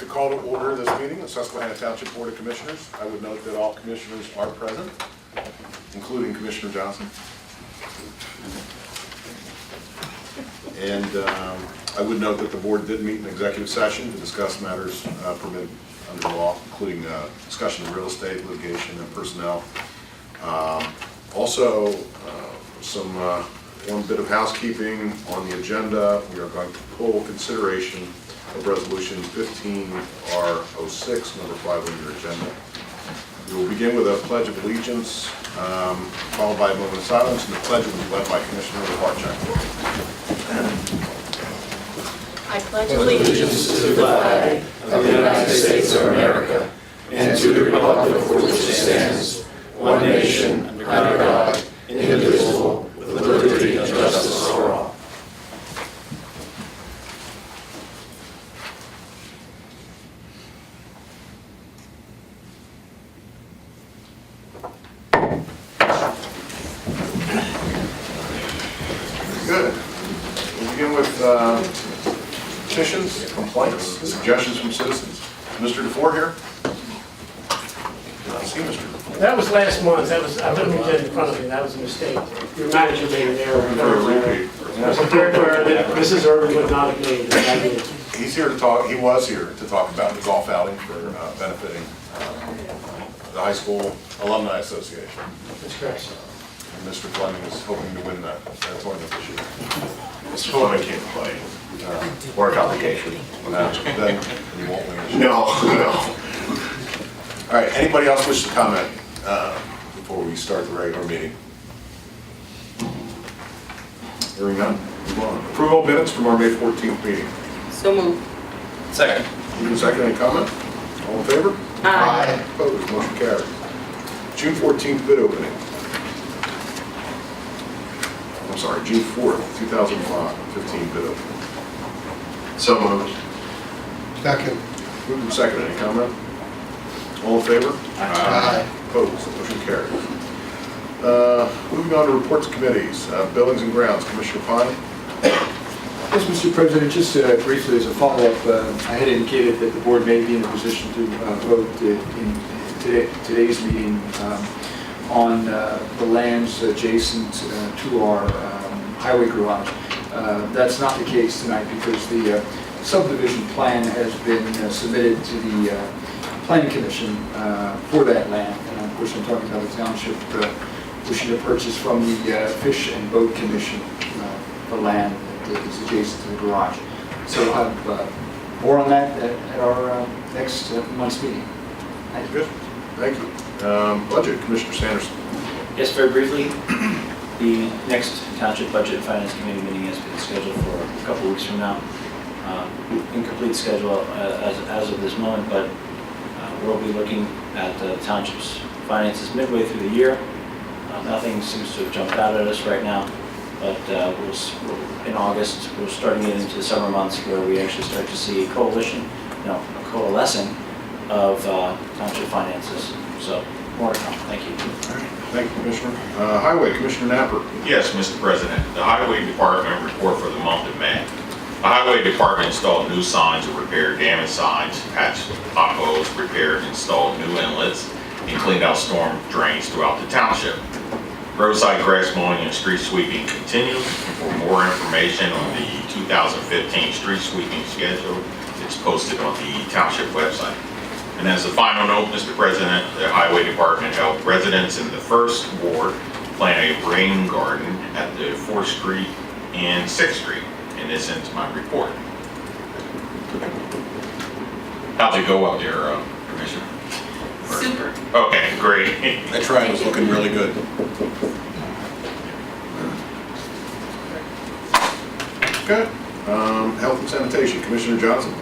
to call to order this meeting of Susquehanna Township Board of Commissioners. I would note that all commissioners are present, including Commissioner Johnson. And I would note that the board did meet in executive session to discuss matters permitted under the law, including discussion of real estate, litigation, and personnel. Also, one bit of housekeeping on the agenda. We are going to pull consideration of Resolution 15R06, number 5 on your agenda. We will begin with a Pledge of Allegiance, followed by a moment of silence, and the pledge will be led by Commissioner Barczyk. I pledge allegiance to the flag of the United States of America and to the republic for which it stands, one nation, under God, indivisible, with liberty and justice for all. Good. We'll begin with petitions, complaints, suggestions from citizens. Mr. DeFore here? I see Mr. DeFore. That was last month. That was, I didn't get it in front of me. That was a mistake. Your manager made an error. Mrs. Irvin would not have made it. He's here to talk, he was here to talk about the golf outing for benefiting the high school alumni association. That's correct. And Mr. Fleming is hoping to win that tournament this year. Mr. Fleming can't play. Work obligation. Then you won't win this year. No. All right, anybody else wish to comment before we start the regular meeting? Hearing none, move on. Approval of minutes from our May 14th meeting. So moved. Second. Moving second, any comment? All in favor? Aye. Opposed, motion carried. June 14th bid opening. I'm sorry, June 4th, 2015 bid opening. So moved. Second. Moving second, any comment? All in favor? Aye. Opposed, motion carries. Moving on to reports of committees. Buildings and Grounds, Commissioner Pine. Yes, Mr. President, just briefly as a follow-up, I had indicated that the board may be in a position to vote in today's meeting on the lands adjacent to our highway garage. That's not the case tonight because the subdivision plan has been submitted to the Planning Commission for that land. And of course, I'm talking about the township wishing to purchase from the Fish and Boat Commission the land that is adjacent to the garage. So we'll have more on that at our next month's meeting. Thank you. Good, thank you. Budget, Commissioner Sanderson. Yes, very briefly, the next Township Budget and Finance Committee meeting has been scheduled for a couple weeks from now. Incomplete schedule as of this moment, but we'll be looking at the Township's finances midway through the year. Nothing seems to have jumped out at us right now, but in August, we're starting to get into the summer months where we actually start to see a coalescing of Township finances. So, more to come. Thank you. Thank you, Commissioner. Highway, Commissioner Napper. Yes, Mr. President. The Highway Department report for the month of May. The Highway Department installed new signs or repaired damaged signs, patched potholes, repaired and installed new inlets, and cleaned out storm drains throughout the township. Roadside grass mowing and street sweeping continues. For more information on the 2015 street sweeping schedule, it's posted on the township website. And as a final note, Mr. President, the Highway Department helped residents in the first ward plant a rain garden at the 4th Street and 6th Street. And this ends my report. How'd it go up there, Commissioner? Super. Okay, great. That triangle's looking really good. Good. Health and Sanitation, Commissioner Johnson.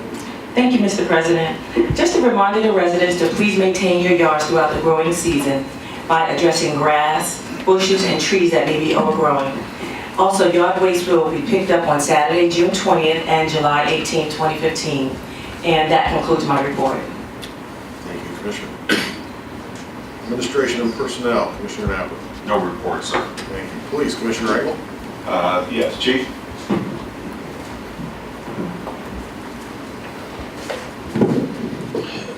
Thank you, Mr. President. Just a reminder to residents to please maintain your yards throughout the growing season by addressing grass, bushes, and trees that may be overgrowing. Also, yard waste will be picked up on Saturday, June 20th and July 18, 2015. And that concludes my report. Thank you, Commissioner. Administration and Personnel, Commissioner Napper. No report, sir. Thank you. Police, Commissioner Engel. Yes, Chief.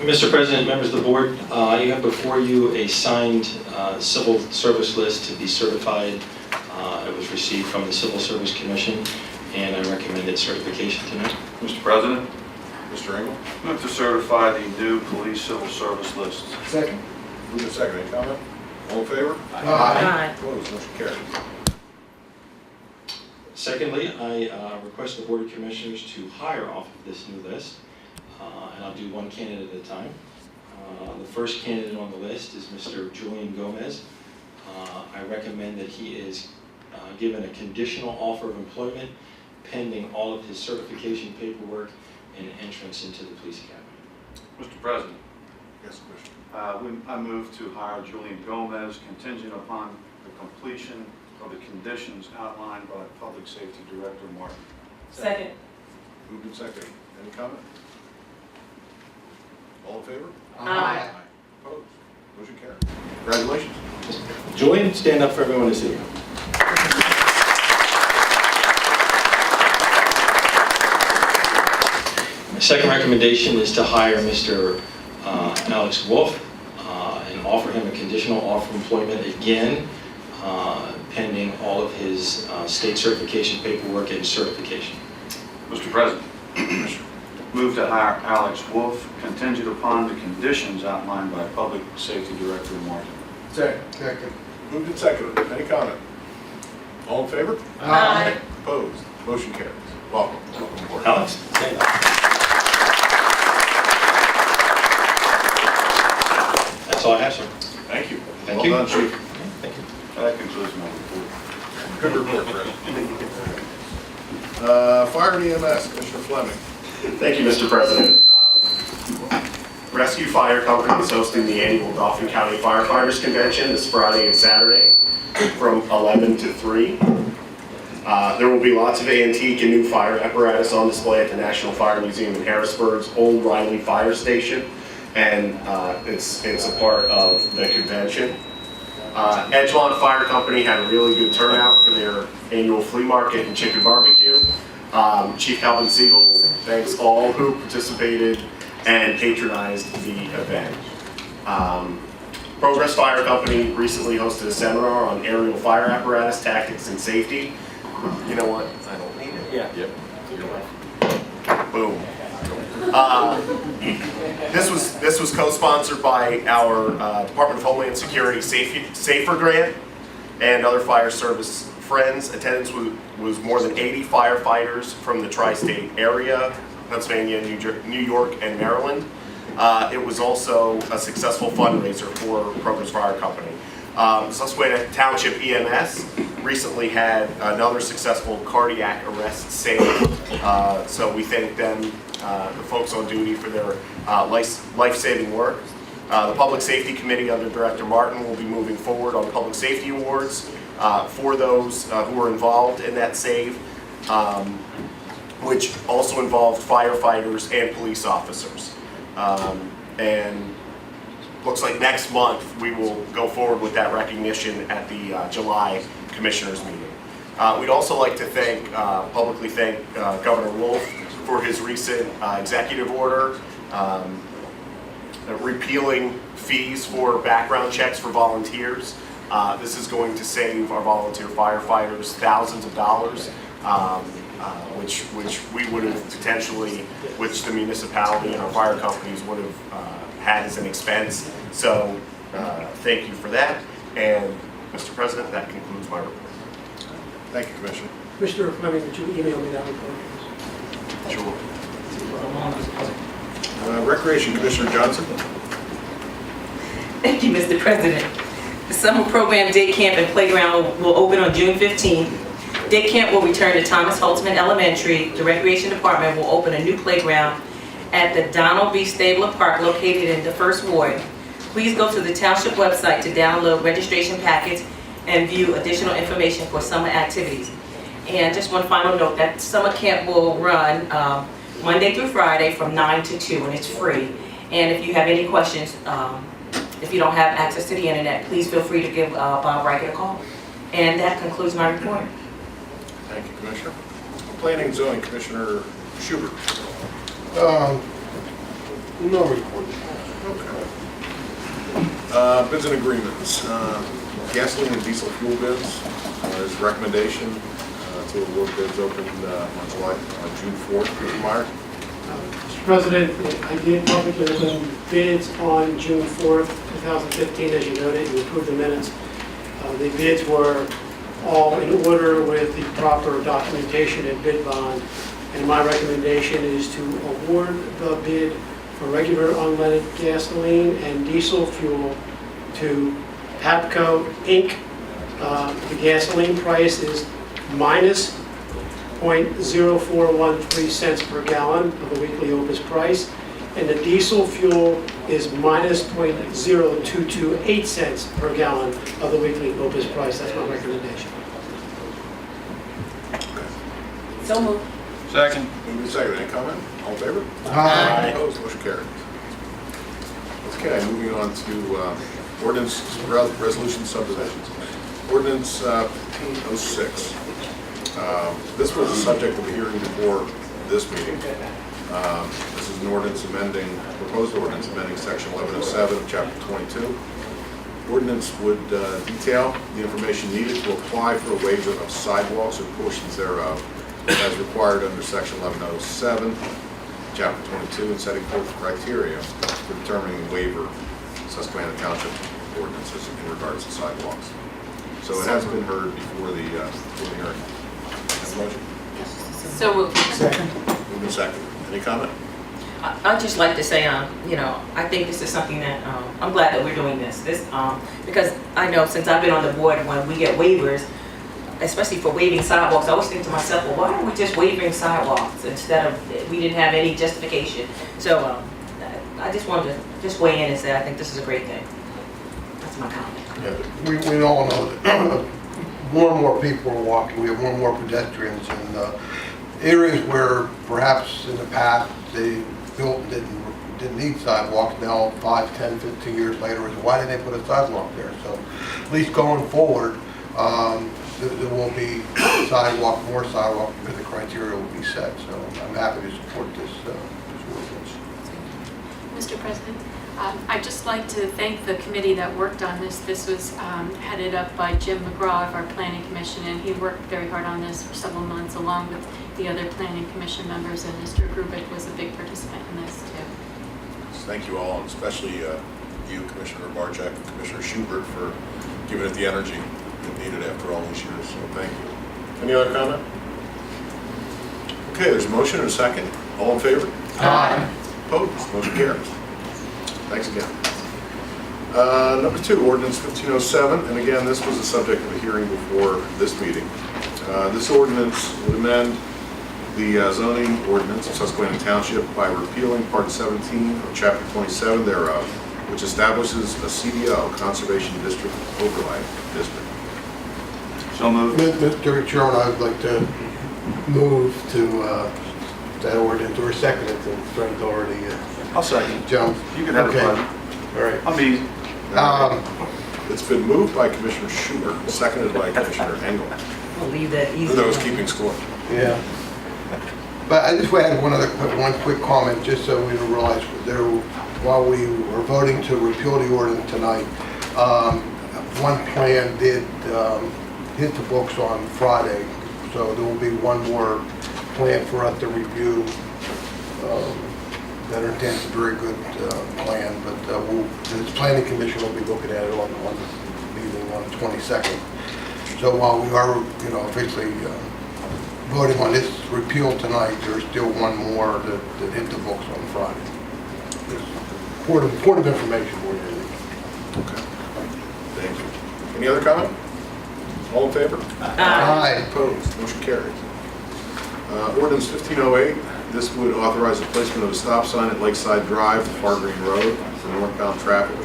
Mr. President, members of the board, you have before you a signed civil service list to be certified. It was received from the Civil Service Commission, and I recommend its certification tonight. Mr. President, Mr. Engel? move to certify the new police civil service list. Second. Move in second. Any comment? All in favor? Aye. Opposed? Motion carries. Secondly, I request the Board of Commissioners to hire off of this new list, and I'll do one candidate at a time. The first candidate on the list is Mr. Julian Gomez. I recommend that he is given a conditional offer of employment pending all of his certification paperwork and entrance into the police academy. Mr. President, Yes, Commissioner. I move to hire Julian Gomez contingent upon the completion of the conditions outlined by Public Safety Director Martin. Second. Moved in second. Any comment? All in favor? Aye. Opposed? Motion carries. Congratulations. Julian, stand up for everyone to see you. My second recommendation is to hire Mr. Alex Wolf and offer him a conditional offer of employment again, pending all of his state certification paperwork and certification. Mr. President, move to hire Alex Wolf contingent upon the conditions outlined by Public Safety Director Martin. Second. Moved and seconded. Any comment? All in favor? Aye. Opposed? Motion carries. Welcome. Welcome aboard. Alex, stand up. That's all I have, sir. Thank you. Thank Well you. done, Chief. Thank you. That concludes my report. Good report, Fred. Fire and EMS, Commissioner Fleming. Thank you, Mr. President. Rescue Fire Company is hosting the annual Dauphin County Firefighters Convention this Friday and Saturday from 11 to 3. There will be lots of antique and new fire apparatus on display at the National Fire Museum in Harrisburg's Old Riley Fire Station, and it's a part of the convention. Edgemont Fire Company had a really good turnout for their annual flea market and chicken barbecue. Chief Calvin Siegel thanks all who participated and patronized the event. Progress Fire Company recently hosted a seminar on aerial fire apparatus, tactics, and safety. You know what? I don't need it. Yeah. Yep. Boom. This was co-sponsored by our Department of Homeland Security Safer Grant and other fire service friends. Attendance was more than 80 firefighters from the tri-state area, Pennsylvania, New York, and Maryland. It was also a successful fundraiser for Progress Fire Company. Susquehanna Township EMS recently had another successful cardiac arrest save, so we thank them, the folks on duty, for their life-saving work. The Public Safety Committee under Director Martin will be moving forward on public safety awards for those who were involved in that save, which also involved firefighters and police officers. And looks like next month we will go forward with that recognition at the July Commissioners meeting. We'd also like to publicly thank Governor Wolf for his recent executive order repealing fees for background checks for volunteers. This is going to save our volunteer firefighters thousands of dollars, which we would have potentially, which the municipality and our fire companies would have had as an expense. So thank you for that. And Mr. President, that concludes my report. Thank you, Commissioner. Commissioner Fleming, would you email me that report? Sure. Recreation, Commissioner Johnson. Thank you, Mr. President. The summer program day camp and playground will open on June 15th. Day camp will return to Thomas Holtzman Elementary. The Recreation Department will open a new playground at the Donald B. Stabler Park located in the First Ward. Please go to the Township website to download registration packets and view additional information for summer activities. And just one final note, that summer camp will run Monday through Friday from 9 to 2, and it's free. And if you have any questions, if you don't have access to the internet, please feel free to give Bob Reichert a call. And that concludes my report. Thank you, Commissioner. Planning and Zoning, Commissioner Schubert. No recording. Okay. Bids and agreements. Gasoline and diesel fuel bids. There's a recommendation to award bids open on June 4th. Mr. Meyer? Mr. President, I did publicly open bids on June 4th, 2015, as you noted, you approved the minutes. The bids were all in order with the proper documentation and bid bond, and my recommendation is to award the bid for regular unleaded gasoline and diesel fuel to PAPCO Inc. The gasoline price is minus 0.0413 cents per gallon of the weekly OPIS price, and the diesel fuel is minus 0.0228 cents per gallon of the weekly OPIS price. That's my recommendation. So moved. Second. Moving second. Any comment? All in favor? Aye. Opposed? Motion carries. Okay, moving on to ordinance resolution subdivisions. Ordinance 1506. This was the subject of a hearing before this meeting. This is an ordinance amending, proposed ordinance amending section 1107 of chapter 22. Ordinance would detail the information needed to apply for a waiver of sidewalks or portions thereof as required under section 1107, chapter 22, and setting forth the criteria for determining the waiver of Susquehanna Township ordinances in regards to sidewalks. So it has been heard before the hearing. Have a motion? So moved. Second. Moving second. Any comment? I'd just like to say, I think this is something that, I'm glad that we're doing this, because I know since I've been on the board, when we get waivers, especially for waiving sidewalks, I always think to myself, well, why aren't we just waiving sidewalks instead of, we didn't have any justification. So I just wanted to just weigh in and say, I think this is a great thing. That's my comment. Yeah, we all know that more and more people are walking, we have more and more pedestrians, and areas where perhaps in the past they built and didn't need sidewalks, now 5, 10, 15 years later, is why didn't they put a sidewalk there? So at least going forward, there won't be more sidewalk because the criteria will be set. So I'm happy to support this ordinance. Mr. President, I'd just like to thank the committee that worked on this. This was headed up by Jim McGraw of our Planning Commission, and he worked very hard on this for several months along with the other Planning Commission members, and Mr. Grubik was a big participant in this too. Thank you all, and especially you, Commissioner Barczak, and Commissioner Schubert, for giving it the energy it needed after all these years, so thank you. Any other comment? Okay, there's a motion and a second. All in favor? Aye. Opposed? Motion carries. Thanks again. Number 2, ordinance 1507, and again, this was the subject of a hearing before this meeting. This ordinance would amend the zoning ordinance of Susquehanna Township by repealing Part 17 of Chapter 27 thereof, which establishes a CDO, Conservation District Overlay District. So moved. Mr. Chairman, I'd like to move to that ordinance, or second it, since Frank's already I'll second. jumped. You can have Okay. it, bud. All right. I'll be. It's been moved by Commissioner Schubert, seconded by Commissioner Engel, We'll leave that easy. for those keeping score. Yeah. But I just want to add one quick comment, just so we don't realize while we were voting to repeal the ordinance tonight, one plan did hit the books on Friday, so there will be one more plan for us to review. That intends a very good plan, but the Planning Commission will be looking at it on the meeting on the 22nd. So while we are, officially voting on this repeal tonight, there's still one more that hit the books on Friday. Just point of information more than anything. Okay. Thank you. Any other comment? All in favor? Aye. Opposed? Motion carries. Ordinance 1508, this would authorize the placement of a stop sign at Lakeside Drive, Far Green Road for northbound traffic.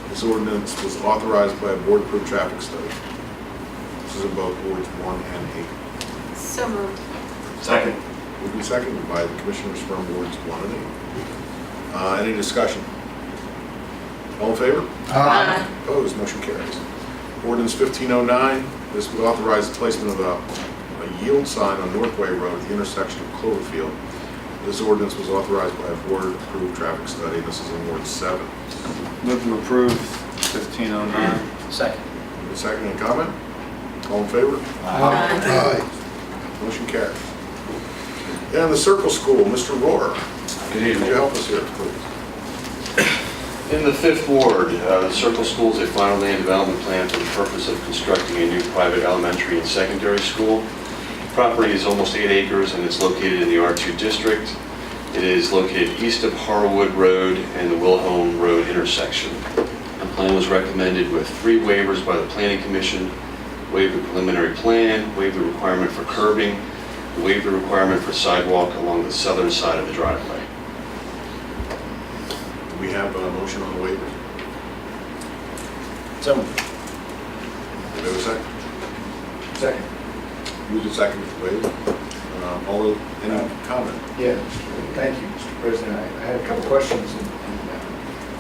This ordinance was authorized by a board-approved traffic study. This is in both wards 1 and 8. So moved. Second. Moved and seconded by the commissioners from wards 1 and 8. Any discussion? All in favor? Aye. Opposed? Motion carries. Ordinance 1509, this would authorize the placement of a yield sign on Northway Road at the intersection of Cloverfield. This ordinance was authorized by a board-approved traffic study. This is in Ward 7. Move to approve 1509. Second. Second, any comment? All in favor? Aye. Motion carries. And the Circle School, Mr. Rohr. Good Could evening. you help us here, please? In the 5th Ward, the Circle School is a final land development plan for the purpose of constructing a new private elementary and secondary school. The property is almost 8 acres and it's located in the R2 district. It is located east of Harwood Road and the Wilhelm Road intersection. The plan was recommended with 3 waivers by the Planning Commission: waive the preliminary plan, waive the requirement for curbing, waive the requirement for sidewalk along the southern side of the driveway. Do we have a motion on the waivers? So, Do we have a second? Second. Moved and seconded for waiver. Any comment? Yeah, thank you, Mr. President. I had a couple questions,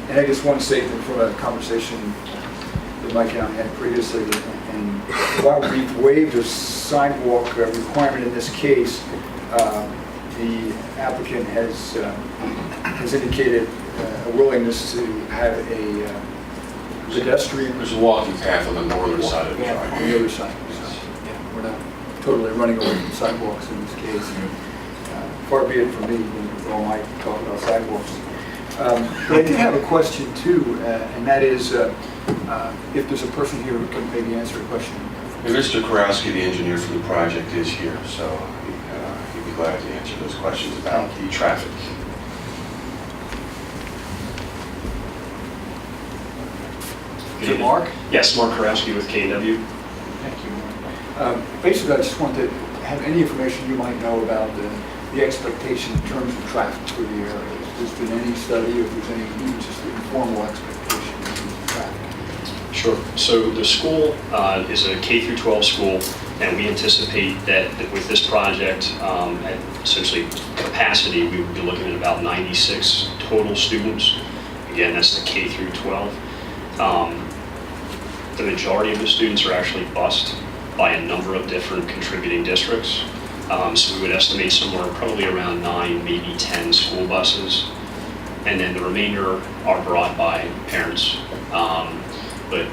and I just want to say from a conversation that Mike and I had previously, and while we've waived a sidewalk requirement in this case, the applicant has indicated a willingness to have a pedestrian. There's a walking path on the northern side of the On driveway. the other side. So, yeah, we're not totally running away from sidewalks in this case. Far be it from me when all I talk about sidewalks. But I did have a question too, and that is if there's a person here who can maybe answer a question. And Mr. Kurowski, the engineer for the project, is here, so he'd be glad to answer those questions about the traffic. Is it Mark? Yes, Mark Kurowski with KW. Thank you, Mark. Basically, I just wanted to have any information you might know about the expectation in terms of traffic for the area. If there's been any study, or if there's any even just informal expectation in terms of traffic. Sure. So the school is a K through 12 school, and we anticipate that with this project, at essentially capacity, we would be looking at about 96 total students. Again, that's the K through 12. The majority of the students are actually bused by a number of different contributing districts. So we would estimate somewhere probably around 9, maybe 10 school buses. And then the remainder are brought by parents. But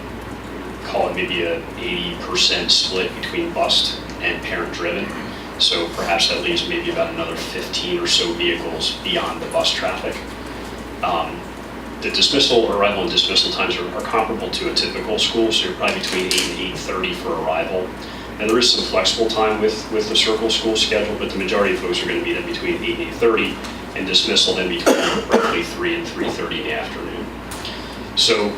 call it maybe a 80% split between bused and parent-driven. So perhaps that leaves maybe about another 15 or so vehicles beyond the bus traffic. The dismissal, arrival and dismissal times are comparable to a typical school, so you're probably between 8 and 8:30 for arrival. And there is some flexible time with the Circle School schedule, but the majority of folks are going to meet at between 8 and 8:30, and dismissal then between roughly 3 and 3:30 in the afternoon. So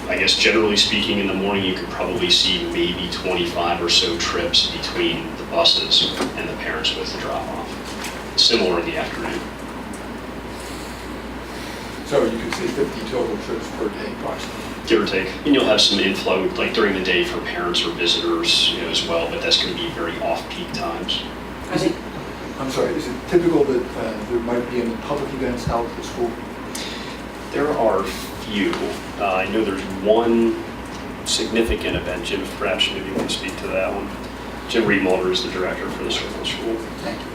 I guess generally speaking, in the morning you could probably see maybe 25 or so trips between the buses and the parents with the drop-off. Similar in the afternoon. So you could see 50 total trips per day approximately. Give or take. And you'll have some inflow, like during the day for parents or visitors, as well, but that's going to be very off-peak times. I'm sorry, is it typical that there might be any public events held at the school? There are few. I know there's one significant event. Jim, perhaps maybe you can speak to that one. Jim Reed-Mulder is the director for the Circle School. Thank you.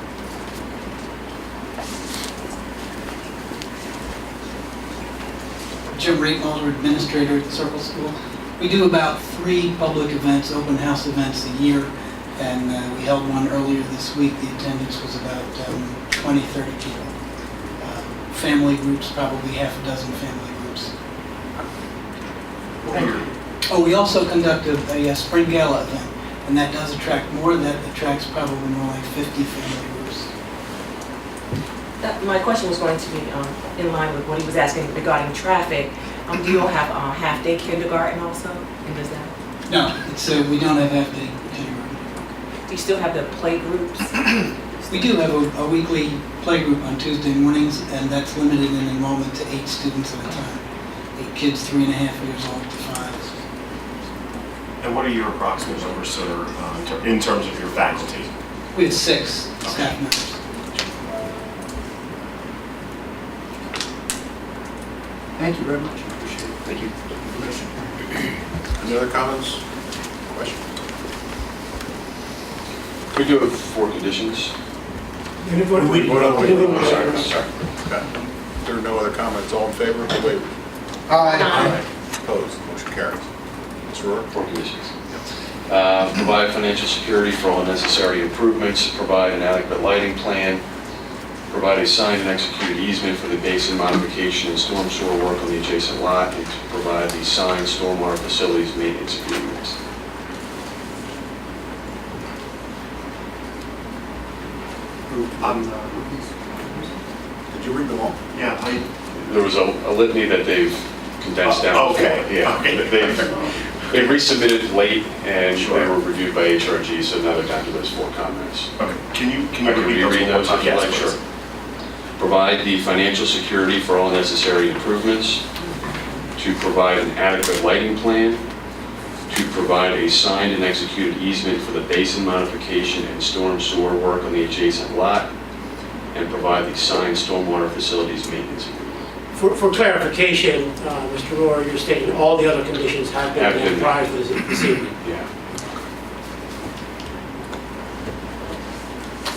Jim Reed-Mulder, administrator at the Circle School. We do about 3 public events, open house events a year, and we held one earlier this week. The attendance was about 20, 30 people. Family groups, probably half a dozen family groups. Oh, we also conduct a spring gala event, and that does attract more. That attracts probably more like 50 family groups. My question was going to be in line with what he was asking regarding traffic. Do you all have half-day kindergarten also? And does that? No, we don't have half-day kindergarten. Do you still have the play groups? We do have a weekly play group on Tuesday mornings, and that's limited in enrollment to 8 students at a time. 8 kids 3.5 years old to 5. And what are your approximate numbers, sir, in terms of your faculty? We have 6 staff members. Thank you very much. I appreciate it. Thank you. Any other comments? Questions? We do have 4 conditions. We voted. We voted on the waiver. I'm Sorry. Okay. If there are no other comments, all in favor of the waiver? Aye. Opposed? Motion carries. Ms. Rohr? 4 conditions. Provide financial security for all necessary improvements, provide an adequate lighting plan, provide a signed and executed easement for the basin modification and storm sewer work on the adjacent lot, and to provide the signed stormwater facilities maintenance agreements. Did you read them all? Yeah, There was a litany that they've condensed down. Okay. Yeah, Okay. they resubmitted late, and Sure. they were reviewed by HRG, so now they're down to those 4 comments. okay. Can you I can repeat those reread one more those time? if you Yes, like, please. sure. Provide the financial security for all necessary improvements, to provide an adequate lighting plan, to provide a signed and executed easement for the basin modification and storm sewer work on the adjacent lot, and provide the signed stormwater facilities maintenance agreement. For clarification, Mr. Rohr, you're stating all the other conditions have Have been been met prior to this evening. Yeah.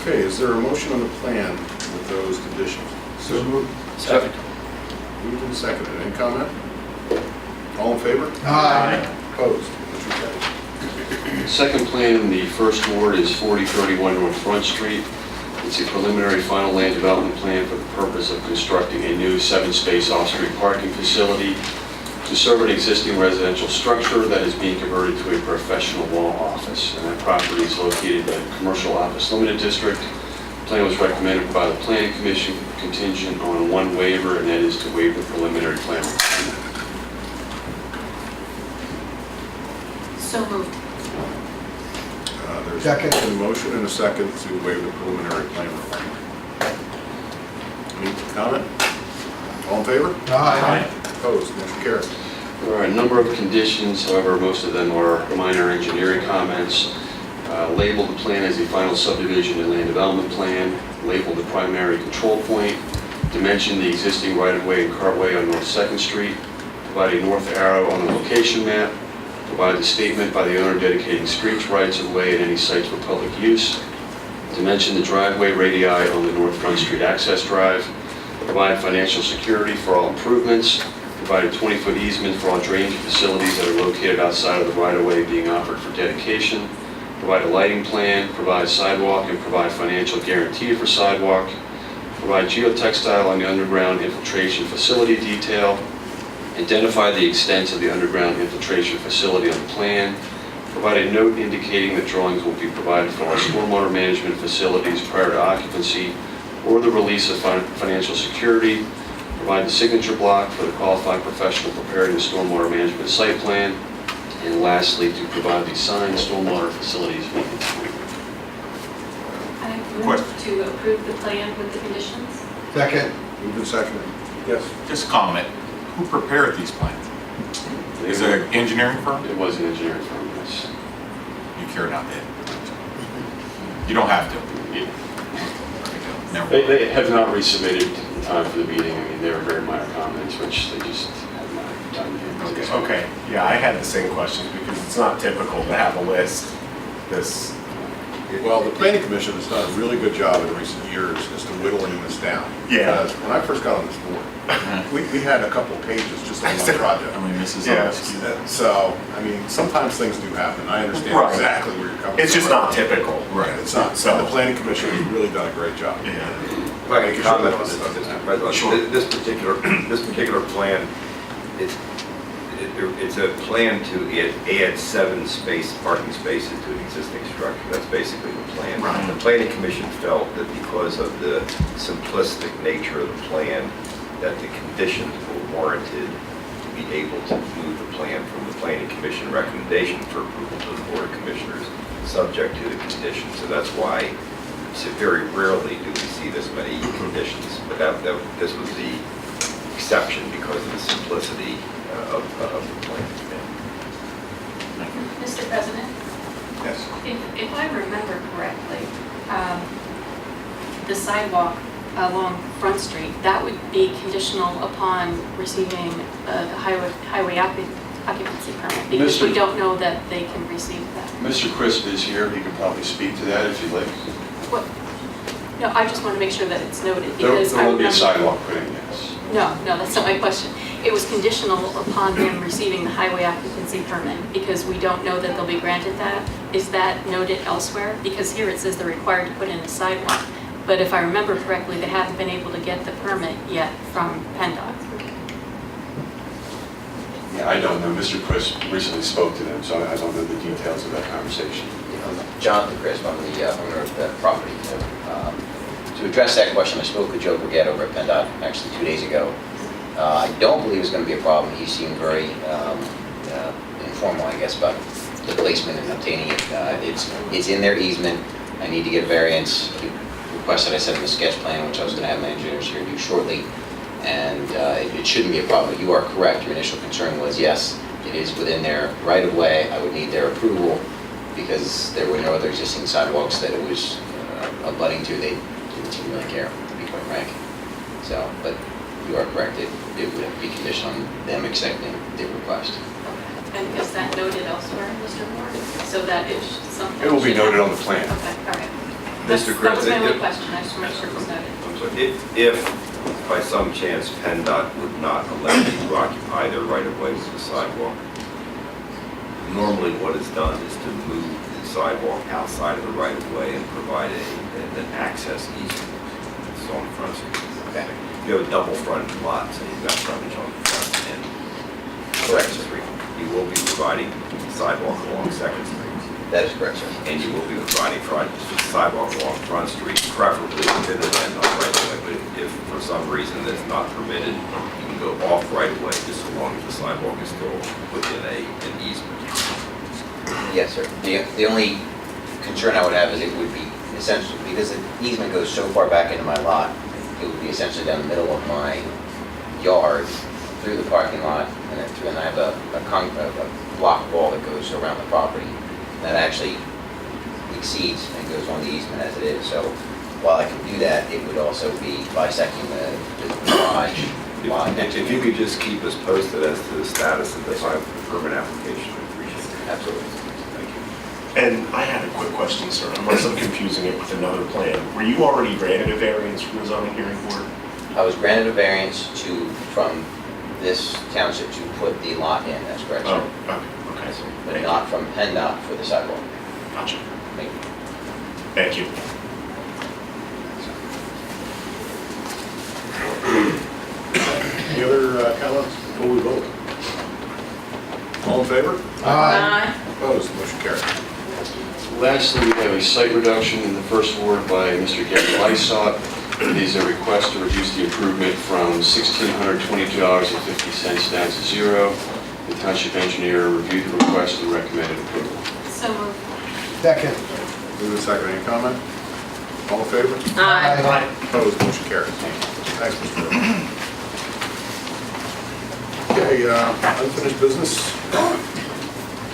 Okay, is there a motion on the plan with those conditions? So moved. Second. Moved and seconded. Any comment? All in favor? Aye. Opposed? Motion carries. The second plan in the first ward is 4031 North Front Street. It's a preliminary final land development plan for the purpose of constructing a new 7-space off-street parking facility to serve an existing residential structure that is being converted to a professional law office. And that property is located in the Commercial Office Limited District. The plan was recommended by the Planning Commission contingent on one waiver, and that is to waive the preliminary plan requirement. So moved. There's Second. a motion and a second to waive the preliminary plan requirement. Any comment? All in favor? Aye. Opposed? Motion carries. There are a number of conditions, however, most of them are minor engineering comments. Label the plan as a final subdivision and land development plan. Label the primary control point. Dimension the existing right-of-way and cartway on North 2nd Street. Provide a north arrow on the location map. Provide a statement by the owner dedicating streets, rights-of-way, and any sites for public use. Dimension the driveway radii on the North Front Street access drive. Provide financial security for all improvements. Provide a 20-foot easement for all drainage facilities that are located outside of the right-of-way being offered for dedication. Provide a lighting plan. Provide sidewalk and provide financial guarantee for sidewalk. Provide geotextile on the underground infiltration facility detail. Identify the extent of the underground infiltration facility on the plan. Provide a note indicating that drawings will be provided for all stormwater management facilities prior to occupancy or the release of financial security. Provide the signature block for the qualified professional preparing the stormwater management site plan. And lastly, to provide the signed stormwater facilities maintenance agreement. I move Question. to approve the plan with the conditions. Second. Moved and seconded. Yes. Just a comment, who prepared these plans? Is it an engineering firm? It was an engineering firm, yes. You care not that? You don't have to. Yeah. Never They, mind. they have not resubmitted in time for the meeting. I mean, they were very minor comments, which they just have not done yet. Okay, yeah, I had the same questions because it's not typical to have a list this. Well, the planning commission has done a really good job in recent years as to whittling this down. Yeah. Because when I first got on this board, we had a couple of pages just on one project. I mean, this is Yeah. honest. So, I mean, sometimes things do happen. I understand Right. exactly where you're coming from. It's just not typical. Right. It's not. So- The planning commission has really done a great job. Yeah. If I can comment on this, Mr. President. Sure. This particular plan, it's a plan to add 7 parking spaces to an existing structure. That's basically the plan. Right. The planning commission felt that because of the simplistic nature of the plan, that the conditions were warranted to be able to move the plan from the planning commission recommendation for approval to the board of commissioners, subject to the conditions. So that's why very rarely do we see this many conditions. But this was the exception because of the simplicity of the plan. Mr. President, Yes. if I remember correctly, the sidewalk along Front Street, that would be conditional upon receiving a highway occupancy permit, because we don't know that they can receive that. Mr. Crisp is here. He could probably speak to that if you'd like. What, No, I just want to make sure that it's noted There because I will be a remember. sidewalk put in, yes. No, that's not my question. It was conditional upon them receiving the highway occupancy permit because we don't know that they'll be granted that. Is that noted elsewhere? Because here it says they're required to put in a sidewalk. But if I remember correctly, they haven't been able to get the permit yet from PennDOT. Yeah, I don't know. Mr. Chris recently spoke to them, so I don't know the details of that conversation. Jonathan Crisp, I'm the owner of the property. To address that question, I spoke with Joe Brigette over at PennDOT actually 2 days ago. I don't believe it's going to be a problem. He seemed very informal, I guess, about the placement and obtaining it. It's in their easement. I need to get variance. He requested I send him a sketch plan, which I was going to have my engineers here do shortly. And it shouldn't be a problem. You are correct. Your initial concern was, yes, it is within their right-of-way. I would need their approval because there were no other existing sidewalks that it was abutting to. They didn't seem to really care, to be quite frank. So, but you are correct. It would be conditioned on them accepting the request. And is that noted elsewhere, Mr. Moore? So that it's something. It will be noted on the plan. Okay, all right. Mr. That was my only Chris, question. I just want to make sure it was noted. I'm sorry, if by some chance PennDOT would not allow you to occupy their right-of-way with the sidewalk, normally what is done is to move the sidewalk outside of the right-of-way and provide an access easement. It's on Front Street. Okay. You have a double fronted lot, so you've got frontage on the front and Second Street. You will be providing sidewalk along Second Street. That is correct, sir. And you will be providing sidewalk along Front Street, preferably within the end of right-of-way. But if for some reason that's not permitted, you can go off right-of-way just so long as the sidewalk is still within an easement. Yes, sir. The only concern I would have is it would be essentially, because the easement goes so far back into my lot, it would be essentially down the middle of my yard, through the parking lot, and then through, and I have a block wall that goes around the property that actually exceeds and goes on the easement as it is. So while I can do that, it would also be bisecting the garage lot next to If me. you could just keep us posted as to the status of the permit application, I appreciate it. Absolutely. Thank you. And I had a quick question, sir, unless I'm confusing it with another plan. Were you already granted a variance from the zoning hearing board? I was granted a variance from this township to put the lot in, that's correct, sir. Oh, okay. But not from PennDOT for the sidewalk. Gotcha. Thank you. Thank you. Any other comments before we vote? All in favor? Aye. Opposed? Motion carried. Lastly, we have a site reduction in the first ward by Mr. Gary Lysott. It is a request to reduce the improvement from $1,622.50 down to zero. The township engineer reviewed the request and recommended approval. So moved. Second. Move to second. Any comment? All in favor? Aye. Opposed? Motion carried. Thanks, Mr. Chairman. Okay, unfinished business.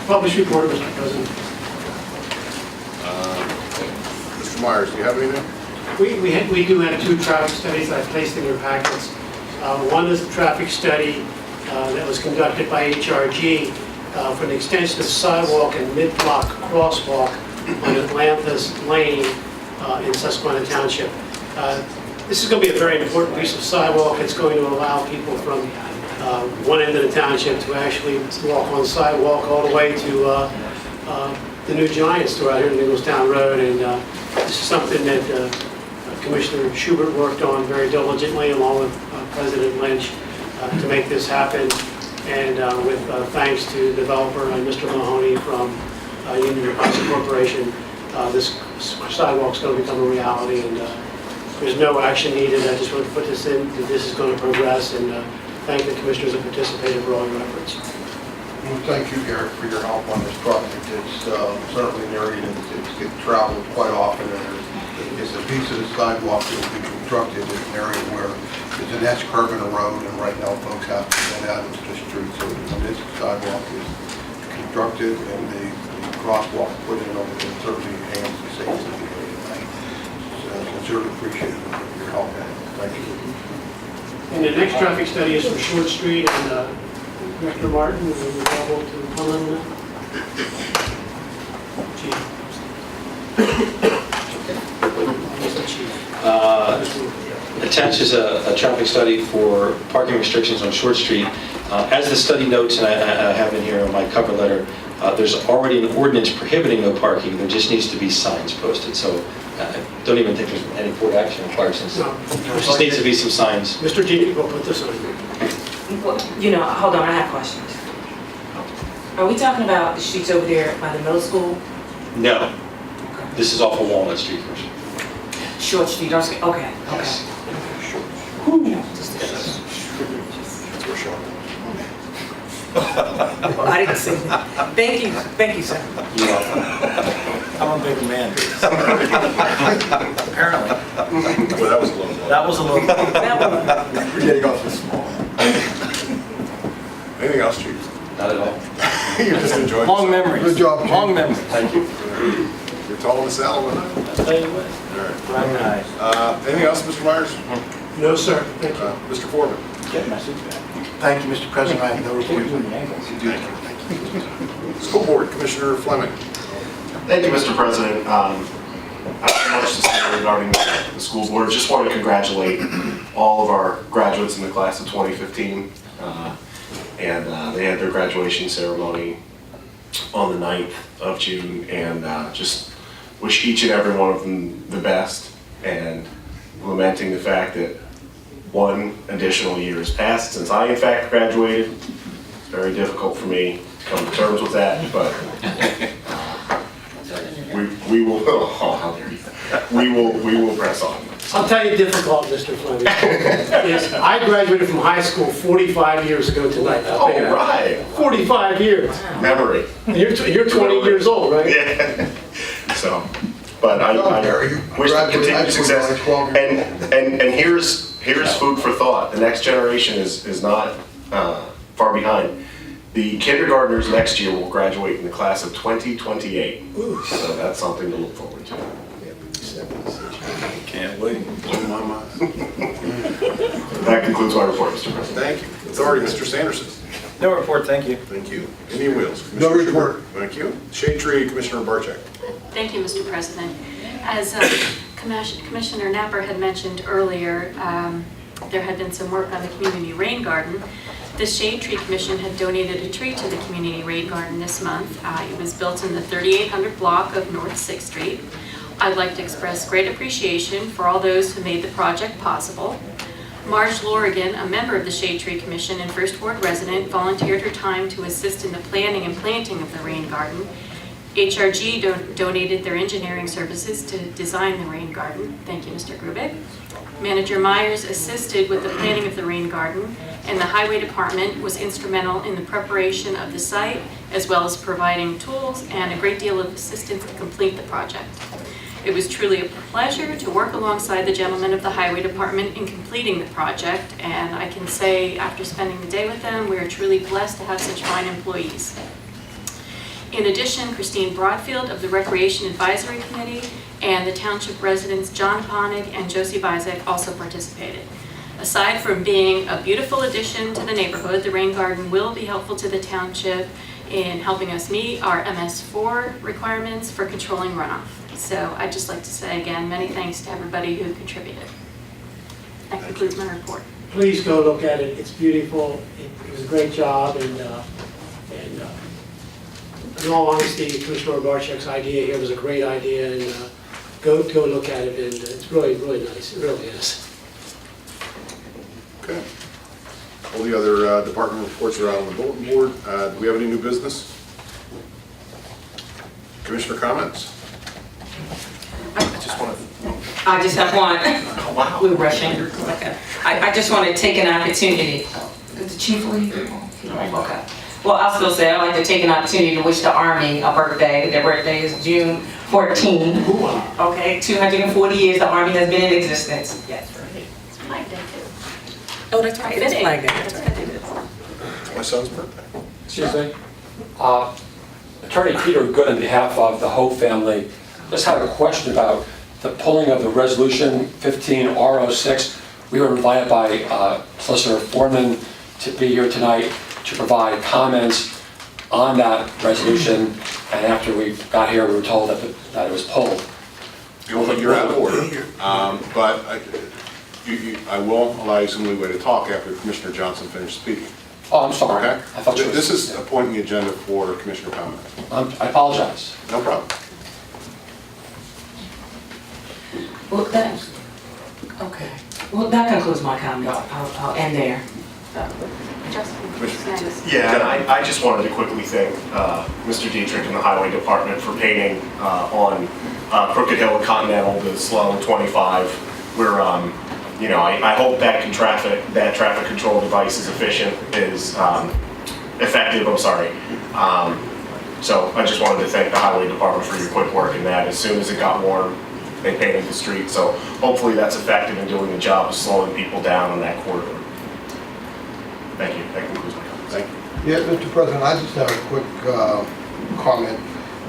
Published report, Mr. President. Mr. Myers, do you have anything? We do have two traffic studies I placed in your packets. One is the traffic study that was conducted by HRG for an extension of sidewalk and mid-block crosswalk on Atlantis Lane in Susquehanna Township. This is going to be a very important piece of sidewalk. It's going to allow people from one end of the township to actually walk on the sidewalk all the way to the new Giant store out here in Inglestown Road. And this is something that Commissioner Schubert worked on very diligently along with President Lynch to make this happen. And with thanks to the developer and Mr. Mahoney from Union Deposit Corporation, this sidewalk's going to become a reality. And there's no action needed. I just want to put this in, that this is going to progress, and thank the commissioners that participated for all your efforts. Well, thank you, Garrett, for your help on this project. It's certainly an area that it's traveled quite often, and it's a piece of the sidewalk that will be constructed in an area where there's an S-curve in a road, and right now folks have to get out into the street. So when this sidewalk is constructed and the crosswalk put in, it certainly enhances the safety of the area. I sincerely appreciate your help. Thank you. And the next traffic study is for Short Street, and Director Martin is available to comment on that. Chief. Mr. Chief. Attached is a traffic study for parking restrictions on Short Street. As the study notes, and I have in here on my cover letter, there's already an ordinance prohibiting no parking. There just needs to be signs posted. So I don't even think there's any court action required since there just needs to be some signs. Mr. G, we'll put this on. You know, hold on, I have questions. Are we talking about the streets over there by the middle school? No. This is off of Walnut Street first. Short Street, okay, okay. I didn't see that. Thank you, sir. You're welcome. I'm a bigger man. Apparently. Well, that was a low blow. That was a little. We're getting off the small. Anything else, Chief? Not at all. You're just enjoying Long yourself. memories. Good job, Chief. Long memories. Thank you. You're tall in the saddle, I'll tell you what. all right. Black eyes. Anything else, Mr. Myers? No, sir, thank you. Mr. Foreman? Get message back. Thank you, Mr. President. I have no report. School Board, Commissioner Fleming. Thank you, Mr. President. I have so much to say regarding the school board. Just want to congratulate all of our graduates in the class of 2015. And they had their graduation ceremony on the 9th of June, and just wish each and every one of them the best, and lamenting the fact that one additional year has passed since I in fact graduated. It's very difficult for me to come to terms with that, but we will, oh, how dare you. We will press on. I'll tell you difficult, Mr. Fleming. Is I graduated from high school 45 years ago tonight. Oh, right. 45 years. Memory. And you're 20 years old, right? Yeah. So, but I wish them continued success. And here's food for thought. The next generation is not far behind. The kindergartners next year will graduate in the class of 2028. So that's something to look forward to. Can't wait. Blew my mind. That concludes my report, Mr. President. Thank you. Authority, Mr. Sanderson. No report, thank you. Thank you. Indian Wheels. No Commissioner report. Schubert. Thank you. Shade Tree, Commissioner Barcheck. Thank you, Mr. President. As Commissioner Napper had mentioned earlier, there had been some work on the community rain garden. The Shade Tree Commission had donated a tree to the community rain garden this month. It was built in the 3800 block of North 6th Street. I'd like to express great appreciation for all those who made the project possible. Marge Lorigan, a member of the Shade Tree Commission and First Ward resident, volunteered her time to assist in the planning and planting of the rain garden. HRG donated their engineering services to design the rain garden. Thank you, Mr. Grubik. Manager Myers assisted with the planning of the rain garden, and the Highway Department was instrumental in the preparation of the site, as well as providing tools and a great deal of assistance to complete the project. It was truly a pleasure to work alongside the gentlemen of the Highway Department in completing the project, and I can say after spending the day with them, we are truly blessed to have such fine employees. In addition, Christine Broadfield of the Recreation Advisory Committee and the township residents John Ponig and Josie Bizek also participated. Aside from being a beautiful addition to the neighborhood, the rain garden will be helpful to the township in helping us meet our MS4 requirements for controlling runoff. So I'd just like to say again, many thanks to everybody who contributed. That concludes my report. Please go look at it. It's beautiful. It was a great job, and in all honesty, Commissioner Barcheck's idea here was a great idea, and go look at it, and it's really, really nice. It really is. Okay. All the other department reports are out on the bulletin board. Do we have any new business? Commissioner comments? I just have one. Oh, wow. We're rushing. Okay. I just want to take an opportunity. Did the chief leave? Okay. Well, I'll still say I'd like to take an opportunity to wish the Army a birthday. Their birthday is June 14. Okay, 240 years the Army has been in existence. Yes. It's Flag Day too. Oh, that's right. It is Flag Day. That's right. It's my son's birthday. Excuse me. Attorney Peter Good on behalf of the Hope family just had a question about the pulling of the resolution 15R06. We were invited by Solicitor Foreman to be here tonight to provide comments on that resolution, and after we got here we were told that it was pulled. You're out of order, but I will allow you some leeway to talk after Commissioner Johnson finishes speaking. Oh, I'm sorry. Okay? I thought you were... This is a point in the agenda for Commissioner comment. I apologize. No problem. Well, that concludes my comments. I'll end there. Yeah, and I just wanted to quickly thank Mr. Dietrich and the Highway Department for painting on Crooked Hill and Continental, the slow 25. We're, I hope that traffic control device is effective, I'm sorry. So I just wanted to thank the Highway Department for your quick work in that. As soon as it got warm, they painted the street. So hopefully that's effective in doing the job of slowing people down on that corridor. Thank you. That concludes my comments. Thank you. Yeah, Mr. President, I just have a quick comment.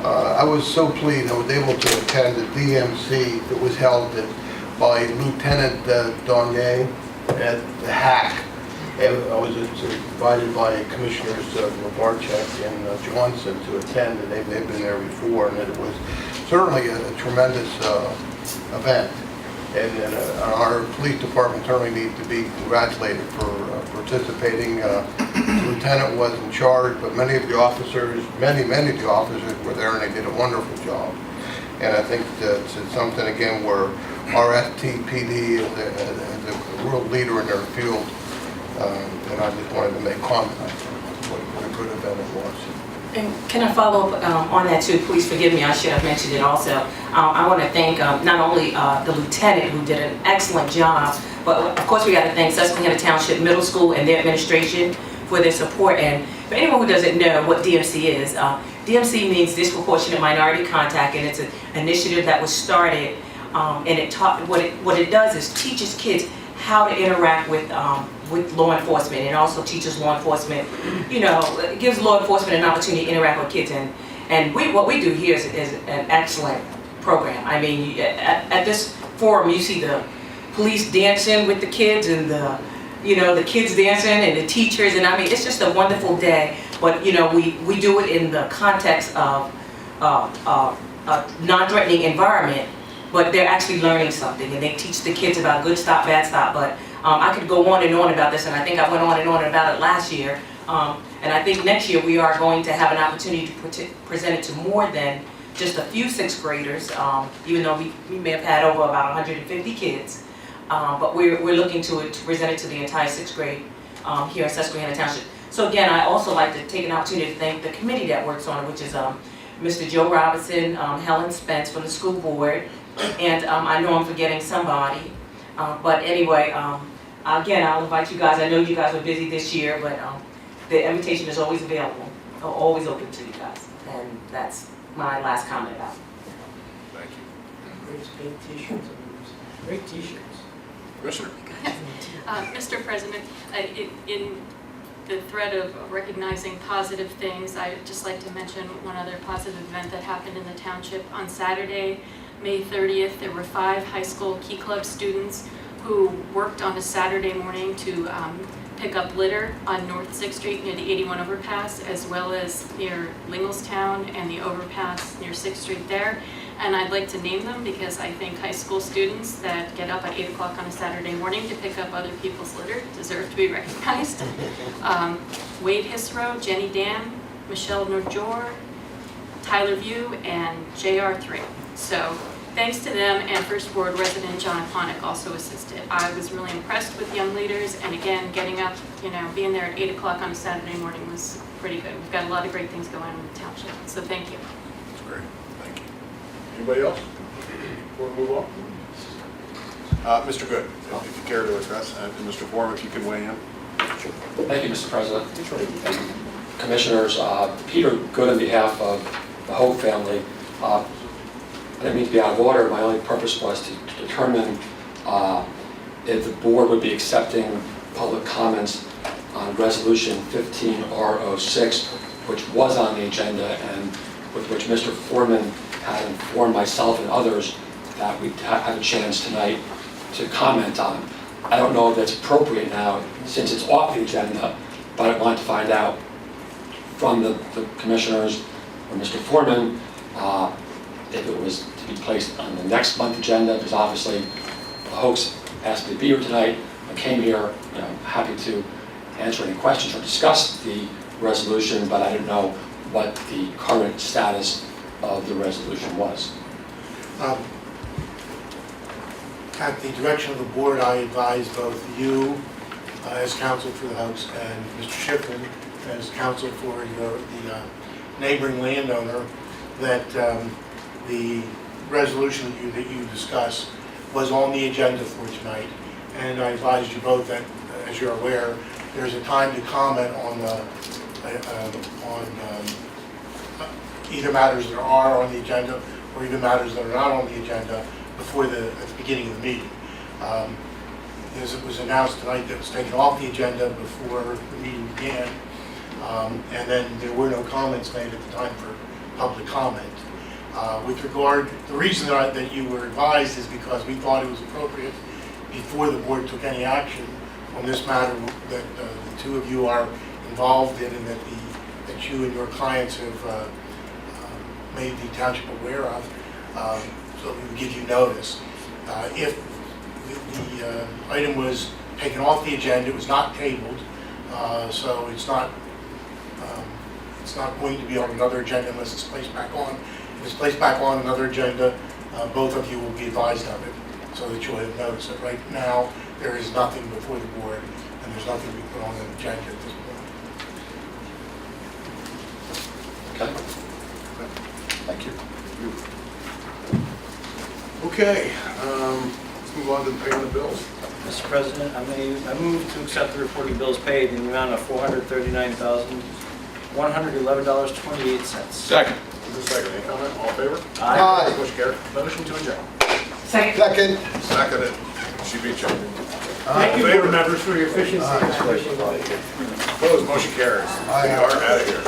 I was so pleased I was able to attend the DMC that was held by Lieutenant Donnier at the HAC. And I was invited by Commissioners Labarchek and Johnson to attend, and they've been there before, and it was certainly a tremendous event. And our police department certainly needs to be congratulated for participating. The lieutenant was in charge, but many of the officers were there, and they did a wonderful job. And I think that's something, again, where our STPD is a real leader in their field. And I just wanted to make comment on what a good event it was. And can I follow up on that too? Please forgive me, I should have mentioned it also. I want to thank not only the lieutenant, who did an excellent job, but of course we got to thank Susquehanna Township Middle School and their administration for their support. And for anyone who doesn't know what DMC is, DMC means Disproportionate Minority Contact, and it's an initiative that was started, and it taught, what it does is teaches kids how to interact with law enforcement, and also teaches law enforcement, it gives law enforcement an opportunity to interact with kids. And what we do here is an excellent program. I mean, at this forum, you see the police dancing with the kids, and the kids dancing, and the teachers, and I mean, it's just a wonderful day. But we do it in the context of a non-threatening environment, but they're actually learning something, and they teach the kids about good stop, bad stop. But I could go on and on about this, and I think I went on and on about it last year. And I think next year we are going to have an opportunity to present it to more than just a few sixth graders, even though we may have had over about 150 kids. But we're looking to present it to the entire sixth grade here in Susquehanna Township. So again, I also like to take an opportunity to thank the committee that works on it, which is Mr. Joe Robinson, Helen Spence from the school board, and I know I'm forgetting somebody. But anyway, again, I'll invite you guys. I know you guys were busy this year, but the invitation is always available, always open to you guys. And that's my last comment about it. Thank you. Great t-shirts. Great t-shirts. Commissioner. Mr. President, in the thread of recognizing positive things, I'd just like to mention one other positive event that happened in the township. On Saturday, May 30th, there were 5 high school Key Club students who worked on a Saturday morning to pick up litter on North 6th Street near the 81 overpass, as well as near Linglestown and the overpass near 6th Street there. And I'd like to name them because I think high school students that get up at 8 o'clock on a Saturday morning to pick up other people's litter deserve to be recognized. Wade Hisrow, Jenny Dam, Michelle Norjor, Tyler View, and JR3. So thanks to them, and First Ward resident John Ponick also assisted. I was really impressed with young leaders, and again, getting up, being there at 8 o'clock on a Saturday morning was pretty good. We've got a lot of great things going on in the township, so thank you. That's great. Thank you. Anybody else before we move on? Mr. Good, if you care to address, and Mr. Form, if you can weigh in. Thank you, Mr. President. Commissioners, Peter Good on behalf of the Hope family. I didn't mean to be out of order. My only purpose was to determine if the board would be accepting public comments on Resolution 15R06, which was on the agenda and with which Mr. Foreman had informed myself and others that we'd have a chance tonight to comment on. I don't know if that's appropriate now since it's off the agenda, but I wanted to find out from the commissioners or Mr. Foreman if it was to be placed on the next month agenda, because obviously the Hoax asked me to be here tonight. I came here, happy to answer any questions or discuss the resolution, but I didn't know what the current status of the resolution was. At the direction of the board, I advise both you as counsel for the house and Mr. Schiffman as counsel for the neighboring landowner that the resolution that you discussed was on the agenda for tonight. And I advised you both that, as you're aware, there's a time to comment on either matters that are on the agenda or even matters that are not on the agenda at the beginning of the meeting. As it was announced tonight, that it was taken off the agenda before the meeting began, and then there were no comments made at the time for public comment. With regard, the reason that you were advised is because we thought it was appropriate before the board took any action on this matter that the two of you are involved in and that you and your clients have made the township aware of, so we would give you notice. If the item was taken off the agenda, it was not tabled, so it's not going to be on another agenda unless it's placed back on. If it's placed back on another agenda, both of you will be advised of it, so that you'll have notice that right now there is nothing before the board and there's nothing to be put on the agenda at this point. Okay. Thank you. Okay, let's move on to paying the bills. Mr. President, I move to accept the reporting bills paid in the amount of $439,111.28. Second. Second, any comment? All in favor? Aye. Motion carried. Motion to adjourn. Second. Seconded. She beat you. Thank you, board members, for your efficiency. Opposed, motion carries. We are out of here.